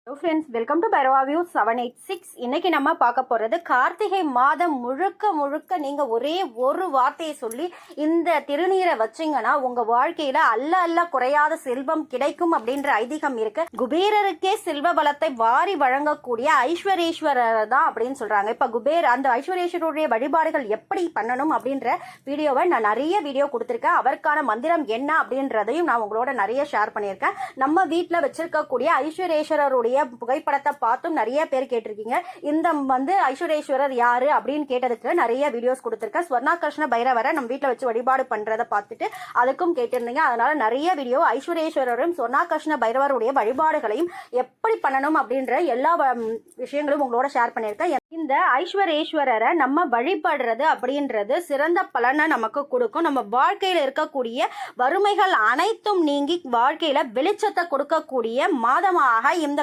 Hello friends, welcome to Bhairava view 786. இன்னைக்கு நம்ம பார்க்க போகிறது கார்த்திகை மாதம் முழுக்க முழுக்க நீங்கள் ஒரே ஒரு வார்த்தையை சொல்லி இந்த திருநீரை வச்சிங்கன்னா உங்கள் வாழ்க்கையில் அல்ல குறையாத செல்வம் கிடைக்கும் அப்படின்ற ஐதீகம் இருக்கு. குபேரருக்கே செல்வ பலத்தை வாரி வழங்கக்கூடிய ஐஸ்வரேஸ்வரர் தான் அப்படின்னு சொல்கிறாங்க. இப்போ அந்த ஐஸ்வரேஸ்வரருடைய வழிபாடுகள் எப்படி பண்ணணும் அப்படின்ற வீடியோவை நான் நிறைய வீடியோ கொடுத்துருக்கேன். அவருக்கான மந்திரம் என்ன அப்படின்றதையும் நான் உங்களோட நிறைய ஷேர் பண்ணியிருக்கேன். நம்ம வீட்டில் வச்சிருக்கக்கூடிய ஐஸ்வரேஸ்வரருடைய புகைப்படத்தை பார்த்தும் நிறைய பேர் கேட்டிருக்கீங்க. இந்த ஐஸ்வரேஸ்வரர் யாரு அப்படின்னு கேட்டதுக்கு நிறைய வீடியோஸ் கொடுத்திருக்கேன். ஸ்வர்ணாகர்ஷ்ண பைரவரை நம்ம வீட்டில் வச்சு வழிபாடு பண்றதை பார்த்துட்டு அதுக்கும் கேட்டிருந்தீங்க. அதனால நிறைய வீடியோ ஐஸ்வரேஸ்வரரும் ஸ்வர்ணாகர்ஷ்ண பைரவருடைய வழிபாடுகளையும் எப்படி பண்ணணும் அப்படின்ற எல்லா விஷயங்களும் உங்களோட ஷேர் பண்ணியிருக்கேன். இந்த ஐஸ்வரேஸ்வரரை நம்ம வழிபடுறது அப்படின்றது சிறந்த பலனை நமக்கு கொடுக்கும். நம்ம வாழ்க்கையில் இருக்கக்கூடிய வறுமைகள் அனைத்தும் நீங்கி வாழ்க்கையில வெளிச்சத்தை கொடுக்கக்கூடிய மாதமாக இந்த